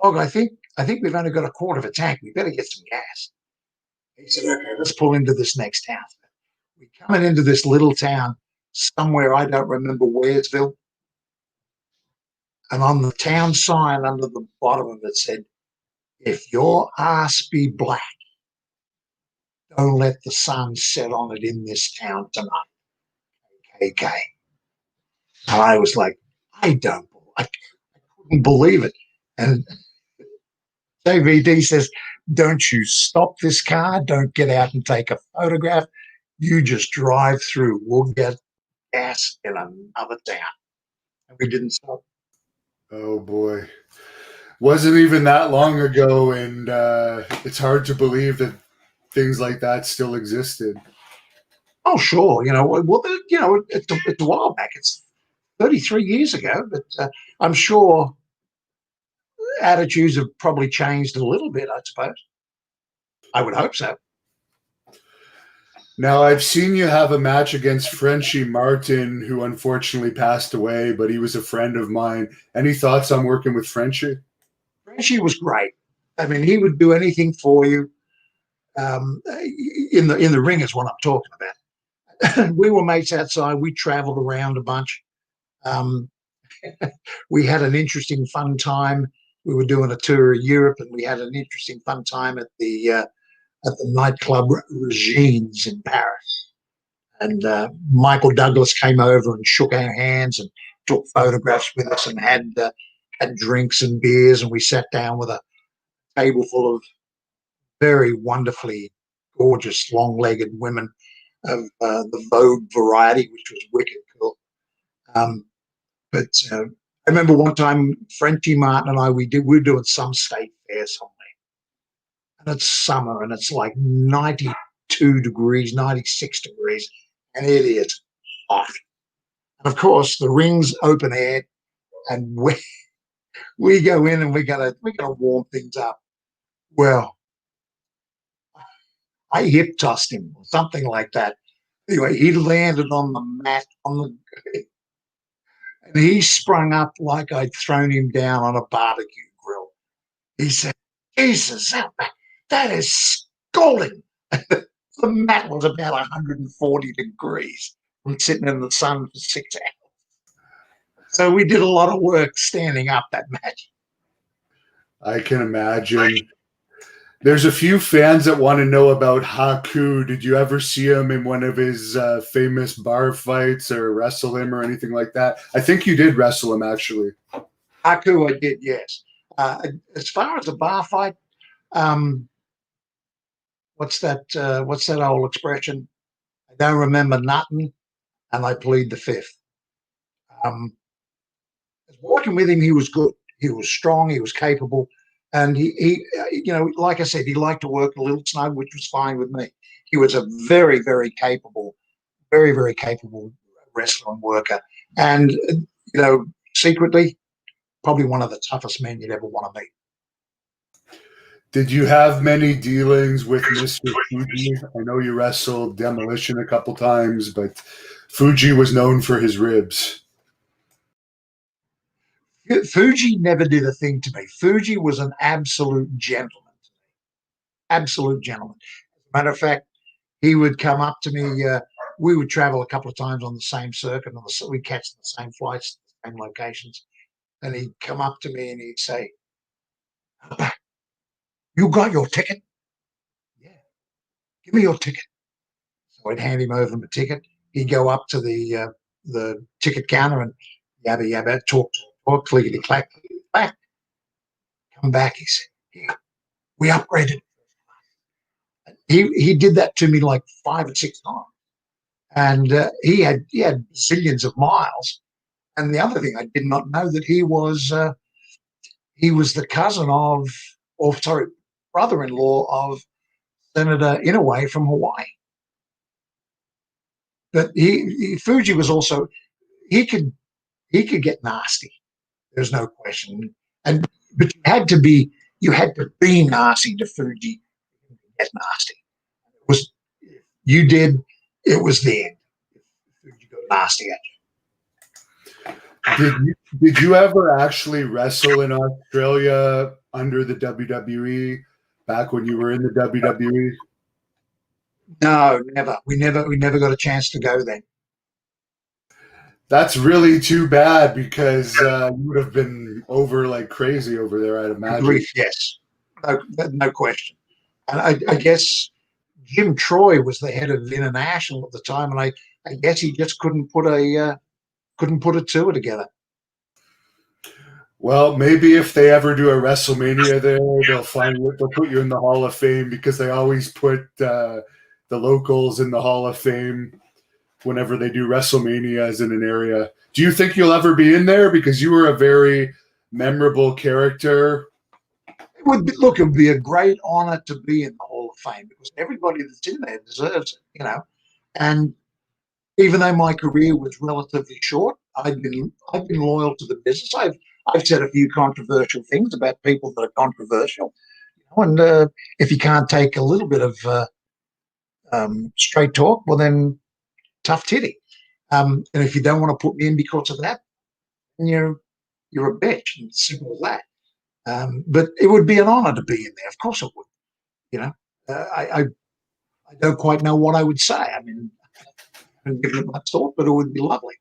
Dog, I think we've only got a quarter of a tank. We better get some gas. He said, okay, let's pull into this next town. We're coming into this little town somewhere, I don't remember Wheresville. And on the town sign under the bottom of it said, "If your ass be black, don't let the sun set on it in this town tonight." KK. And I was like, I couldn't believe it. And JVD says, "Don't you stop this car. Don't get out and take a photograph. You just drive through. We'll get gas in another town." And we didn't stop. Oh boy. Wasn't even that long ago, and it's hard to believe that things like that still existed. Oh, sure. It's a while back. It's 33 years ago, but I'm sure attitudes have probably changed a little bit, I suppose. I would hope so. Now, I've seen you have a match against Frenchie Martin, who unfortunately passed away, but he was a friend of mine. Any thoughts on working with Frenchie? Frenchie was great. I mean, he would do anything for you. In the ring is what I'm talking about. We were mates outside. We traveled around a bunch. Um, we had an interesting, fun time. We were doing a tour of Europe, and we had an interesting, fun time at the nightclub Regine's in Paris. And Michael Douglas came over and shook our hands and took photographs with us and had drinks and beers. And we sat down with a table full of very wonderfully gorgeous, long-legged women of the Vogue variety, which was wicked cool. But I remember one time, Frenchie Martin and we were doing some state fair somewhere, and it's summer, and it's like 92 degrees, 96 degrees, and it is hot. And of course, the ring's open air, and we go in and we gotta warm things up. Well, I hip tossed him or something like that. Anyway, he landed on the mat and he sprung up like I'd thrown him down on a barbecue grill. He said, "Jesus, that is scalding." The mat was about 140 degrees from sitting in the sun for 6 hours. So we did a lot of work standing up that match. I can imagine. There's a few fans that want to know about Haku. Did you ever see him in one of his famous bar fights or wrestle him or anything like that? I think you did wrestle him, actually. Haku, I did, yes. As far as a bar fight, what's that old expression? I don't remember nothing, and I plead the fifth. Working with him, he was good. He was strong. He was capable. And like I said, he liked to work a little snug, which was fine with me. He was a very, very capable, very, very capable wrestler and worker. And, secretly, probably one of the toughest men you'd ever want to meet. Did you have many dealings with Mr. Fuji? I know you wrestled Demolition a couple times, but Fuji was known for his ribs. Fuji never did a thing to me. Fuji was an absolute gentleman. Absolute gentleman. As a matter of fact, he would come up to me. We would travel a couple of times on the same circuit. We'd catch the same flights, the same locations. And he'd come up to me and he'd say, "You got your ticket?" "Yeah." "Give me your ticket." So I'd hand him over my ticket. He'd go up to the ticket counter and yabba yabba, talk, clickety clack, clack. Come back, he said, "Yeah, we upgraded." He did that to me like 5 or 6 times, and he had zillions of miles. And the other thing, I did not know that he was the cousin of, or sorry, brother-in-law of Senator Inouye from Hawaii. But Fuji was also, he could get nasty. There's no question. But you had to be nasty to Fuji to get nasty. You did, it was the end. Fuji got nasty at you. Did you ever actually wrestle in Australia under the WWE back when you were in the WWE? No, never. We never got a chance to go then. That's really too bad because you would have been over like crazy over there, I'd And imagine. grief, yes, no question. And I guess Jim Troy was the head of International at the time, and I guess he just couldn't put a tour together. Well, maybe if they ever do a WrestleMania there, they'll put you in the Hall of Fame because they always put the locals in the Hall of Fame whenever they do WrestleManias in an area. Do you think you'll ever be in there? Because you were a very memorable character. Look, it would be a great honor to be in the Hall of Fame because everybody that's in there deserves it. And even though my career was relatively short, I've been loyal to the business. I've said a few controversial things about people that are controversial, and if you can't take a little bit of straight talk, well then tough titty. And if you don't want to put me in because of that, then you're a bitch. And it's simple as that. But it would be an honor to be in there. Of course it would. You know, I don't quite know what I would say. I mean, I haven't given it much thought, but it would be lovely.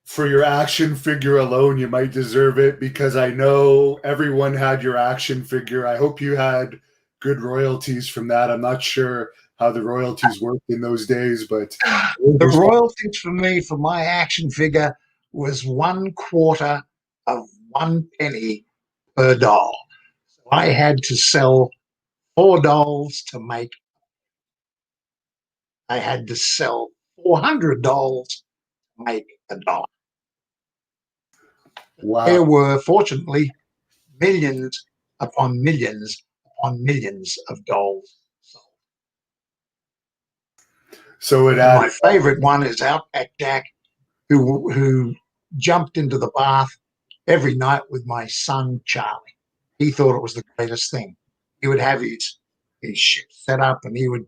For your action figure alone, you might deserve it because I know everyone had your action figure. I hope you had good royalties from that. I'm not sure how the royalties worked in those days, but The royalties for me for my action figure was 1/4 of 1 penny per doll. So I had to sell 4 dolls to make. I had to sell 400 dolls to make a dollar. wow. There were fortunately millions upon millions of dolls sold. So it And my added. favorite one is Outback Jack, who jumped into the bath every night with my son Charlie. He thought it was the greatest thing. He would have his ship set up, and he would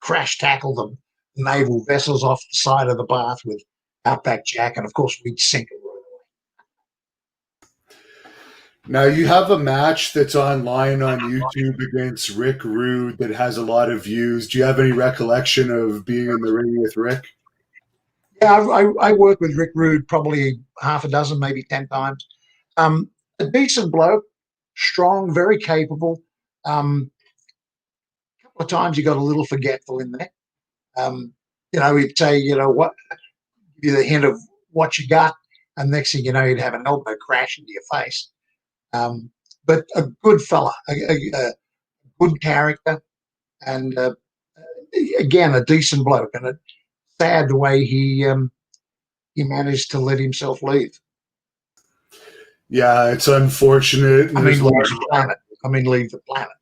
crash tackle the naval vessels off the side of the bath with Outback Jack, and of course we'd sink it right away. Now you have a match that's online on YouTube against Rick Rude that has a lot of views. Do you have any recollection of being in the ring with Rick? Yeah, I worked with Rick Rude probably half a dozen, maybe 10 times. A decent bloke, strong, very capable. A couple of times he got a little forgetful in there. He'd say, what, give you the hint of what you got, and next thing you know, you'd have an elbow crash into your face. But a good fella, a good character, and again, a decent bloke. And it's sad the way he managed to let himself leave. Yeah, it's unfortunate. I mean, leave the planet. Leave the planet.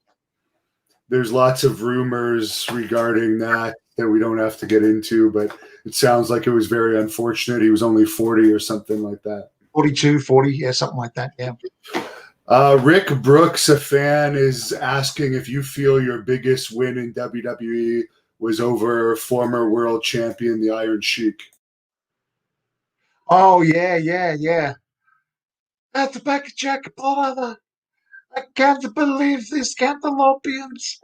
There's lots of rumors regarding that we don't have to get into, but it sounds like it was very unfortunate. He was only 40 or something like that. 42, 40, yeah, something like that. Yeah. Rick Brooks, a fan, is asking if you feel your biggest win in WWE was over former world champion, the Iron Sheik. Oh, yeah, yeah, yeah. At the back of Jack Brother. I can't believe these cantalopians.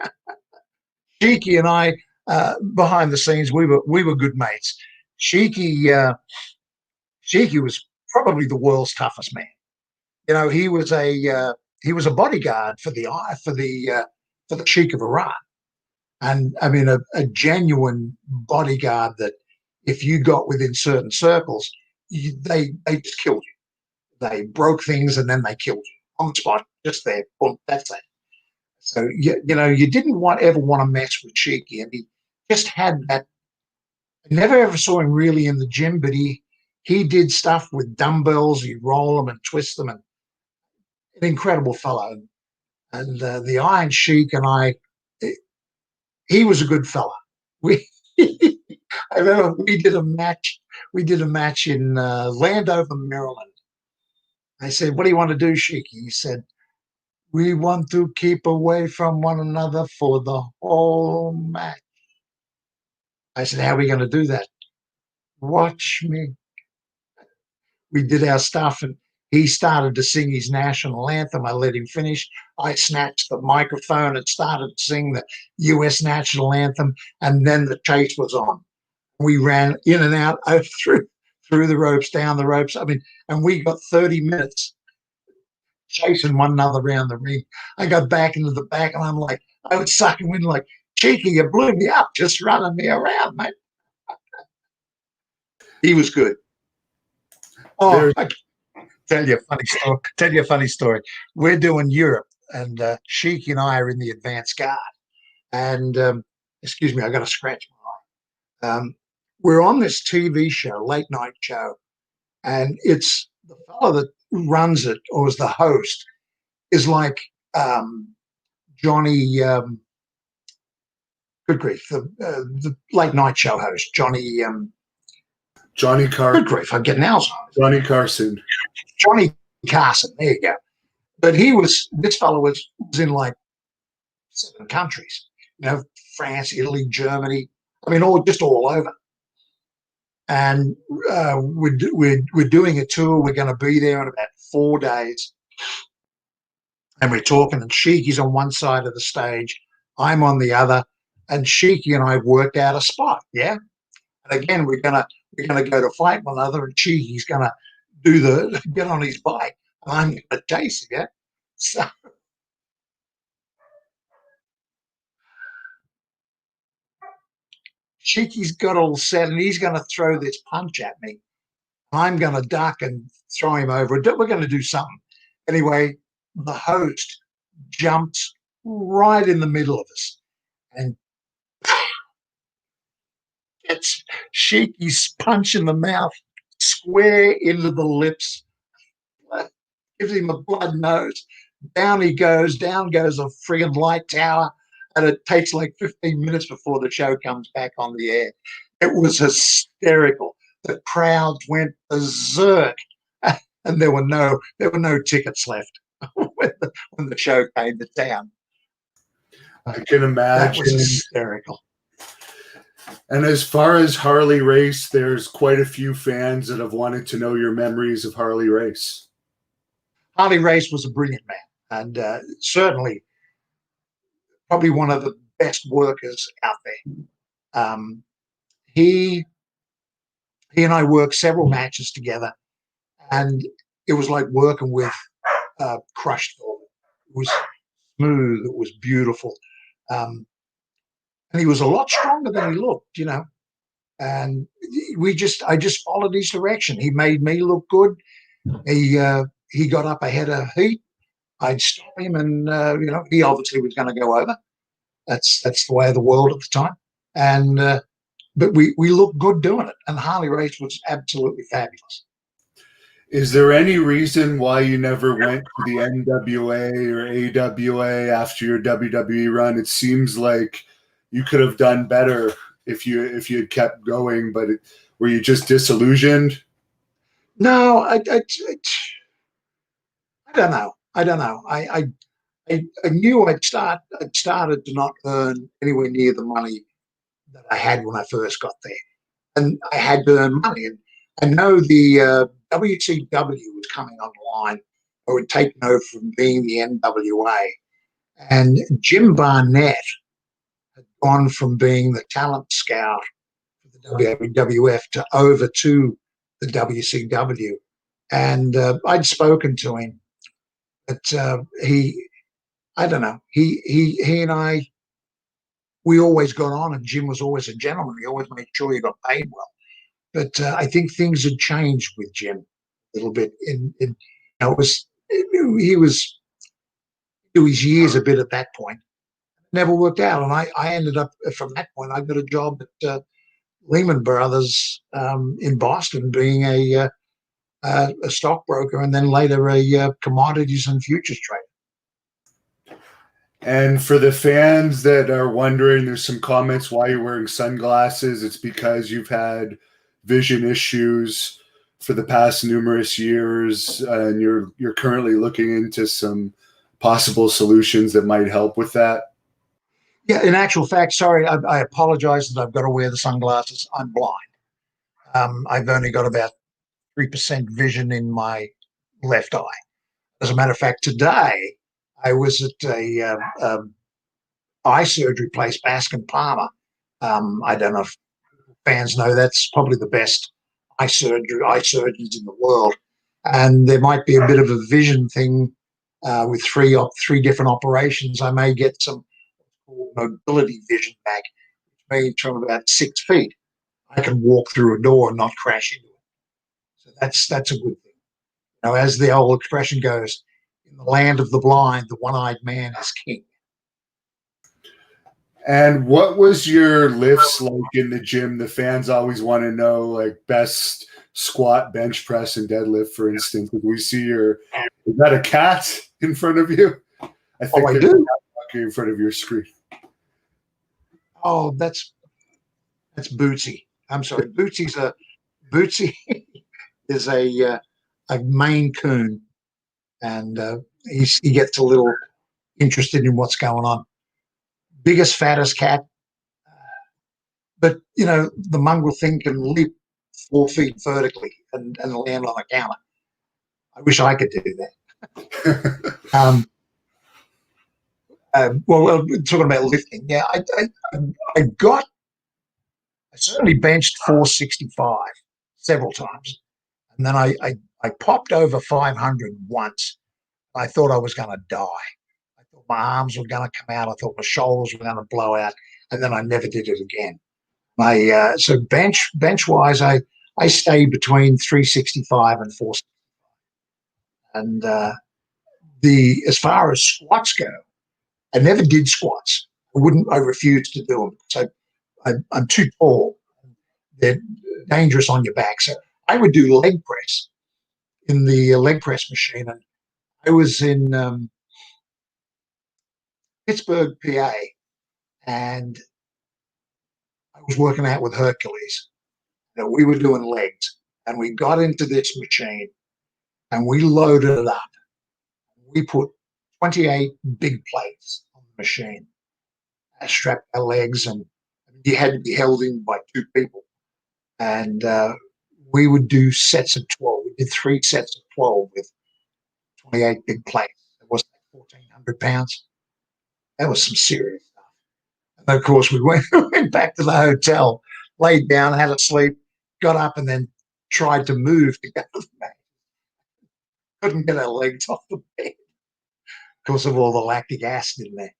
Sheiky and I, behind the scenes, we were good mates. Sheiky was probably the world's toughest man. He was a bodyguard for the Sheik of Iran, and I mean a genuine bodyguard that if you got within certain circles, they just killed you. They broke things and then they killed you on the spot, just there. Boom, that's it. So you didn't ever want to mess with Sheiky, and he just had that. I never ever saw him really in the gym, but he did stuff with dumbbells. He'd roll them and twist them, and an incredible fellow. And the Iron Sheik and I, he was a good fella. We, I remember we did a match. We did a match in Landover, Maryland. I said, "What do you want to do, Sheik?" He said, "We want to keep away from one another for the whole match." I said, "How are we going to do that?" "Watch me." We did our stuff, and he started to sing his national anthem. I let him finish. I snatched the microphone and started to sing the U.S. national anthem, and then the chase was on. We ran in and out through the ropes, down the ropes. I mean, and we got 30 minutes chasing one another around the ring. I got back into the back, and I'm like, I was sucking wind like, Cheeky, you blew me up just running me around, mate. He was good. Oh, There's I tell you a funny story. Tell you a funny story. We're doing Europe, and Sheik and I are in the advance guard. And excuse me, I got to scratch my eye. We're on this TV show, late night show, and it's the fellow that runs it or is the host is like Johnny. Good grief, the late night show host, Johnny. Johnny Good grief, I'm getting Alzheimer's. Johnny Carson. Johnny Carson. There you go. But this fellow was in like 7 countries. You know, France, Italy, Germany. I mean, all over. And we're doing a tour. We're going to be there in about 4 days. And we're talking, and Sheiky's on one side of the stage, I'm on the other, and Sheiky and I worked out a spot. Yeah. And again, we're gonna go to fight one another, and Sheiky's gonna get on his bike, and I'm gonna chase him. Yeah. So Sheiky's got all set, and he's gonna throw this punch at me. I'm gonna duck and throw him over. We're gonna do something. Anyway, the host jumps right in the middle of us and gets Sheiky's punch in the mouth square into the lips, gives him a blood nose. Down goes a friggin' light tower, and it takes like 15 minutes before the show comes back on the air. It was hysterical. The crowd went berserk, and there were no tickets left when the show came to town. I can That was imagine. hysterical. And as far as Harley Race, there's quite a few fans that have wanted to know your memories of Harley Race. Harley Race was a brilliant man, and certainly probably one of the best workers out there. He and I worked several matches together, and it was like working with crushed velvet. It was smooth. It was beautiful. And he was a lot stronger than he looked, you know. And I just followed his direction. He made me look good. He got up ahead of heat. I'd stop him, and he obviously was going to go over. That's the way of the world at the time. And but we looked good doing it. And Harley Race was absolutely fabulous. Is there any reason why you never went to the NWA or AWA after your WWE run? It seems like you could have done better if you had kept going, but were you just disillusioned? No, I don't know. I don't know. I knew I'd started to not earn anywhere near the money that I had when I first got there, and I had to earn money. And I know the WCW was coming online, or had taken over from being the NWA, and Jim Barnett had gone from being the talent scout for the WWF to over to the WCW, and I'd spoken to him, but I don't know, he and I, we always got on, and Jim was always a gentleman. He always made sure you got paid well. But I think things had changed with Jim a little bit. He was to his years a bit at that point. Never worked out, and I ended up from that point. I got a job at Lehman Brothers in Boston, being a stockbroker, and then later a commodities and futures trader. And for the fans that are wondering, there's some comments why you're wearing sunglasses. It's because you've had vision issues for the past numerous years, and you're currently looking into some possible solutions that might help with that. Yeah, in actual fact, sorry, I apologize that I've got to wear the sunglasses. I'm blind. I've only got about 3% vision in my left eye. As a matter of fact, today I was at a eye surgery place, Baskin Palmer. I don't know if fans know, that's probably the best eye surgeons in the world. And there might be a bit of a vision thing with three different operations. I may get some mobility vision back, which means from about 6 feet, I can walk through a door and not crash into it. So that's a good thing. Now, as the old expression goes, in the land of the blind, the one-eyed man is king. And what was your lifts like in the gym? The fans always want to know, like, best squat, bench press, and deadlift, for instance. If we see is that a cat in front of you? I think I there's do. a cat walking in front of your screen. Oh, that's Bootsy. I'm sorry, Bootsy is a Maine Coon, and he gets a little interested in what's going on. Biggest, fattest cat, but the mongrel thing can leap 4 feet vertically and land on a counter. I wish I could do that. Well, talking about lifting, yeah, I certainly benched 465 several times, and then I popped over 500 once. I thought I was going to die. I thought my arms were going to come out. I thought my shoulders were going to blow out, and then I never did it again. So bench wise, I stayed between 365 and 465. And as far as squats go, I never did squats. I refused to do them. So I'm too tall. They're dangerous on your back. So I would do leg press in the leg press machine. And I was in Pittsburgh, PA, and I was working out with Hercules. We were doing legs, and we got into this machine, and we loaded it up. We put 28 big plates on the machine. I strapped our legs, and you had to be held in by 2 people. And we would do sets of 12. We did 3 sets of 12 with 28 big plates. It was like 1,400 pounds. That was some serious stuff. And of course, we went back to the hotel, laid down, had a sleep, got up, and then tried to move to go to the back. Couldn't get our legs off the bed because of all the lactic acid in there.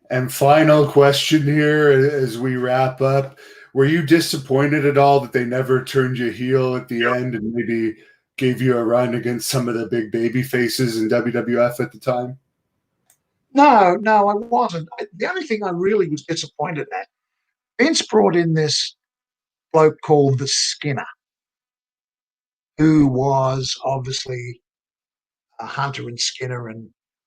And final question here as we wrap up. Were you disappointed at all that they never turned you heel at the end and maybe gave you a run against some of the big baby faces in WWF at the time? No, I wasn't. The only thing I really was disappointed at, Vince brought in this bloke called the Skinner, who was obviously a Hunter and Skinner,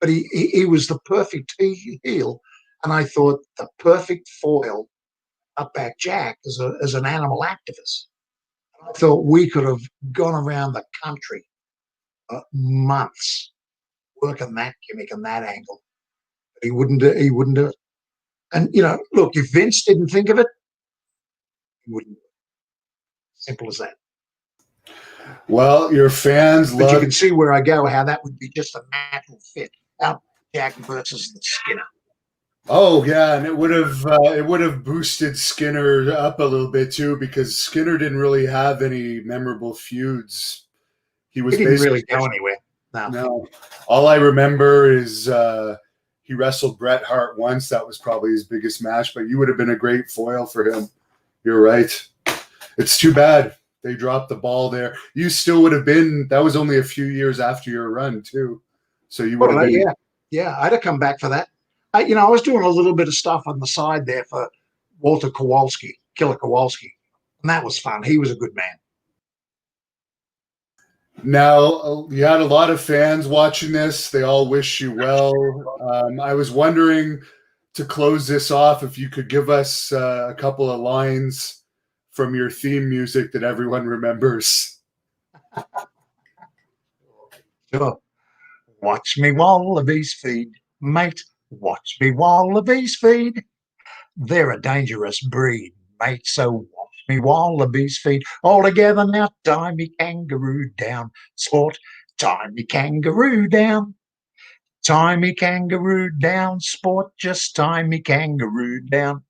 but he was the perfect heel, and I thought the perfect foil Outback Jack as an animal activist. I thought we could have gone around the country months working that gimmick and that angle. But he wouldn't do it. And look, if Vince didn't think of it, he wouldn't do it. Simple as that. Well, your fans But you can see where I go, how that would be just a natural fit. Outback Jack versus the Skinner. Oh yeah, and it would have boosted Skinner up a little bit too, because Skinner didn't really have any memorable feuds. He didn't really go anywhere. No. All I remember is he wrestled Bret Hart once. That was probably his biggest match, but you would have been a great foil for him. You're right. It's too bad they dropped the ball there. You still would have been. That was only a few years after your run too, so you would have been. Yeah, I'd have come back for that. I was doing a little bit of stuff on the side there for Walter Kowalski, Killer Kowalski, and that was fun. He was a good man. Now, you had a lot of fans watching this. They all wish you well. I was wondering, to close this off, if you could give us a couple of lines from your theme music that everyone remembers. Sure. Watch me wallabies feed, mate. Watch me wallabies feed. They're a dangerous breed, mate. So watch me wallabies feed. All together now, tie me kangaroo down. Sport, tie me kangaroo down. Tie me kangaroo down. Sport, just tie me kangaroo down.